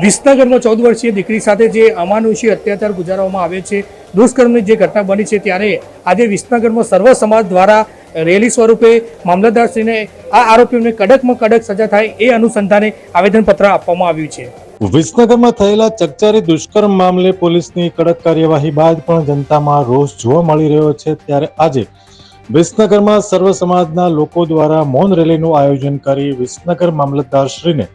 વિસનગરમાં 14 વર્ષીય દીકરી સાથે જે અમાનુષી અત્યાચાર ગુજારવામાં આવે છે, દુષ્કર્મની જે ઘટના બની છે, ત્યારે આજે વિસનગરમાં સર્વ સમાજ દ્વારા રેલી સ્વરૂપે મામલતદારશ્રીને આ આરોપીઓને કડકમાં કડક સજા થાય એ અનુસંધાને આવેદનપત્ર આપવામાં આવ્યું છે। વિસનગરમાં થયેલા ચકચારી દુષ્કર્મ મામલે પોલીસની કડક કાર્યવાહી બાદ પણ જનતામાં રોષ જોવા મળી રહ્યો છે। ત્યારે આજે વિસનગરમાં સર્વ સમાજના લોકો દ્વારા મૌન રેલીનું આયોજન કરી વિસનગર મામલતદારશ્રીને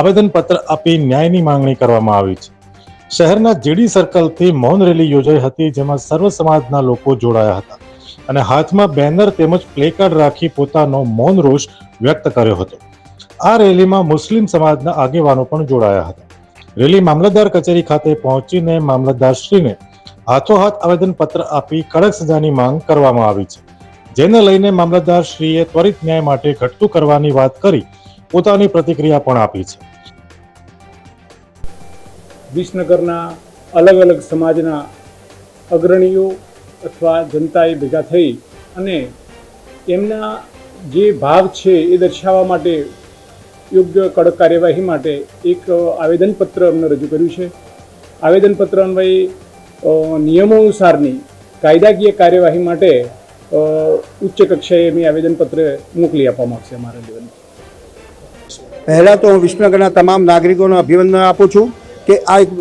આવેદનપત્ર આપી ન્યાયની માંગણી કરવામાં આવી છે। શહેરના જીડી સર્કલથી મૌન રેલી યોજાઈ હતી, જેમાં સર્વ સમાજના લોકો જોડાયા હતા અને હાથમાં બેનર તેમજ પ્લેકાર્ડ રાખી પોતાનો મૌન રોષ વ્યક્ત કર્યો હતો। આ રેલીમાં મુસ્લિમ સમાજના આગેવાનો પણ જોડાયા હતા। રેલી મામલતદાર કચેરી ખાતે પહોંચીને મામલતદારશ્રીને હાથોહાથ આવેદનપત્ર આપી કડક સજાની માંગ કરવામાં આવી છે, જેને લઈને મામલતદારશ્રીએ ત્વરિત ન્યાય માટે ઘટતું કરવાની વાત કરી પોતાની પ્રતિક્રિયા પણ આપી છે। વિસનગરના અલગ અલગ સમાજના અગ્રણીઓ અથવા જનતાએ ભેગા થઈ અને એમના જે ભાવ છે એ દર્શાવવા માટે યોગ્ય કડક કાર્યવાહી માટે એક આવેદનપત્ર અમને રજૂ કર્યું છે। આવેદનપત્ર અન્વયે નિયમો અનુસારની કાયદાકીય કાર્યવાહી માટે ઉચ્ચ કક્ષાએ મેં આવેદનપત્ર મોકલી આપવામાં આવશે અમારા લેવલે। પહેલાં તો હું વિસનગરના તમામ નાગરિકોને અભિનંદન આપું છું કે આ એક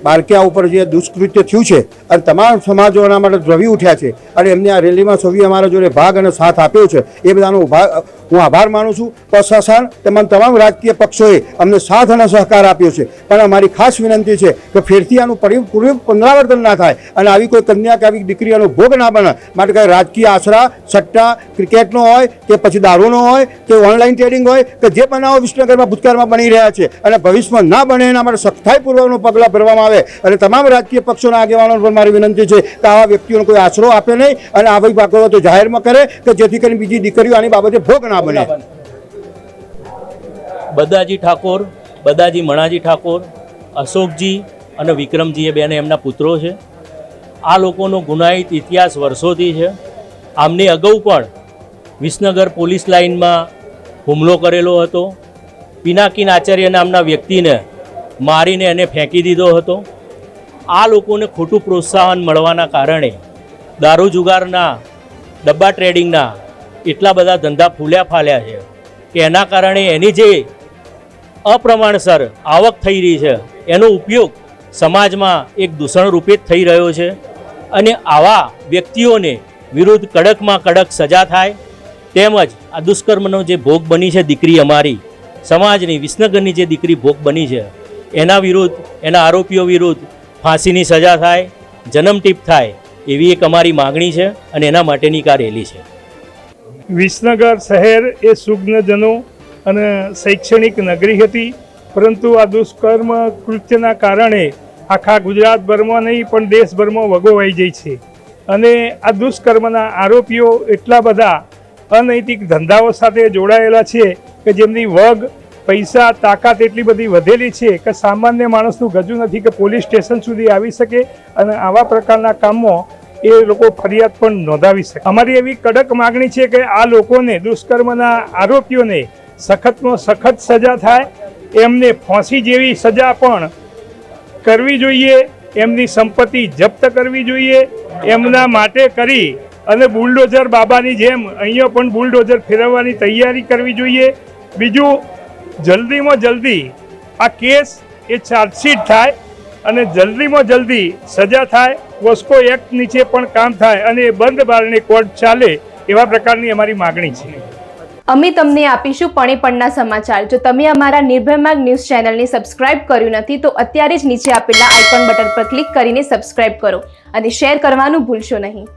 બાળકિયા ઉપર જે દુષ્કૃત્ય થયું છે અને તમામ સમાજોના માટે દ્રવી ઉઠ્યા છે અને એમને આ રેલીમાં સૌએ અમારા જોડે ભાગ અને સાથ આપ્યો છે, એ બધાનો હું આભાર માનું છું। પ્રશાસન તેમજ તમામ રાજકીય પક્ષોએ અમને સાથ અને સહકાર આપ્યો છે, પણ અમારી ખાસ વિનંતી છે કે ફેરથી આનું પુનરાવર્તન ના થાય અને આવી કોઈ કન્યા કે આવી દીકરીઓનો ભોગ ના બને, માટે કંઈ રાજકીય આશરા, સટ્ટા, ક્રિકેટનો હોય કે પછી દારૂનો હોય કે ઓનલાઈન ટ્રેડિંગ હોય કે જે બનાવો વિસનગરમાં ભૂતકાળમાં બની રહ્યા છે અને ભવિષ્યમાં ના બને એના માટે સખ્તાઈપૂર્વકનું પગલાં ભરવામાં આવે અને તમામ રાજકીય પક્ષોના આગેવાનોને પણ મારી વિનંતી છે કે આવા વ્યક્તિઓનો કોઈ આશરો આપે નહીં અને આવી બાબતો જાહેરમાં કરે કે જેથી કરીને બીજી દીકરીઓ આની બાબતે ભોગ ના બને। બદાજી ઠાકોર, બદાજી મણાજી ઠાકોર, અશોકજી અને વિક્રમજી એ બેને એમના પુત્રો છે। આ લોકોનો ગુનાહિત ઇતિહાસ વર્ષોથી છે। આમની અગાઉ પણ વિસનગર પોલીસ લાઇનમાં હુમલો કરેલો હતો। પિનાકીન આચાર્ય નામના વ્યક્તિને મારીને એને ફેંકી દીધો હતો। આ લોકોને ખોટું પ્રોત્સાહન મળવાના કારણે દારૂ જુગારના, ડબ્બા ટ્રેડિંગના એટલા બધા ધંધા ફૂલ્યા ફાલ્યા છે કે એના કારણે એની જે અપ્રમાણસર આવક થઈ રહી છે એનો ઉપયોગ સમાજમાં એક દૂષણ રૂપે જ થઈ રહ્યો છે અને આવા વ્યક્તિઓને વિરુદ્ધ કડકમાં કડક સજા થાય, તેમજ આ દુષ્કર્મનો જે ભોગ બની છે દીકરી, અમારી સમાજની વિસનગરની જે દીકરી ભોગ બની છે એના વિરુદ્ધ, એના આરોપીઓ વિરુદ્ધ ફાંસીની સજા થાય, જન્મટીપ થાય એવી એક અમારી માગણી છે અને એના માટેની આ રેલી છે। વિસનગર શહેર એ સુજ્ઞજનો અને શૈક્ષણિક નગરી હતી, પરંતુ આ દુષ્કર્મ કૃત્યના કારણે આખા ગુજરાતભરમાં નહીં પણ દેશભરમાં વગોવાઈ જાય છે અને આ દુષ્કર્મના આરોપીઓ એટલા બધા અનૈતિક ધંધાઓ સાથે જોડાયેલા છે કે જેમની વગ, પૈસા, તાકાત એટલી બધી વધેલી છે કે સામાન્ય માણસનું ગજું નથી કે પોલીસ સ્ટેશન સુધી આવી શકે અને આવા પ્રકારના કામમાં એ લોકો ફરિયાદ પણ નોંધાવી શકે। અમારી એવી કડક માગણી છે કે આ લોકોને, દુષ્કર્મના આરોપીઓને સખતમાં સખત સજા થાય, એમને ફાંસી જેવી સજા પણ કરવી જોઈએ, એમની સંપત્તિ જપ્ત કરવી જોઈએ, એમના માટે કરી અને બુલડોઝર બાબાની જેમ અહીંયા પણ બુલડોઝર ફેરવવાની તૈયારી કરવી જોઈએ। બીજું, જલ્દીમાં જલ્દી આ કેસ એ ચાર્જશીટ થાય અને જલ્દીમાં જલ્દી સજા થાય, પોસ્કો એક્ટ નીચે પણ કામ થાય અને બંધ બારણે કોર્ટ ચાલે એવા પ્રકારની અમારી માગણી છે। અમે તમને આપીશું પળે પળના સમાચાર। જો તમે અમારા નિર્ભય માર્ગ ન્યૂઝ ચેનલને સબસ્ક્રાઇબ કર્યું નથી તો અત્યારે જ નીચે આપેલા આઇકોન બટન પર ક્લિક કરીને સબસ્ક્રાઇબ કરો અને શેર કરવાનું ભૂલશો નહીં।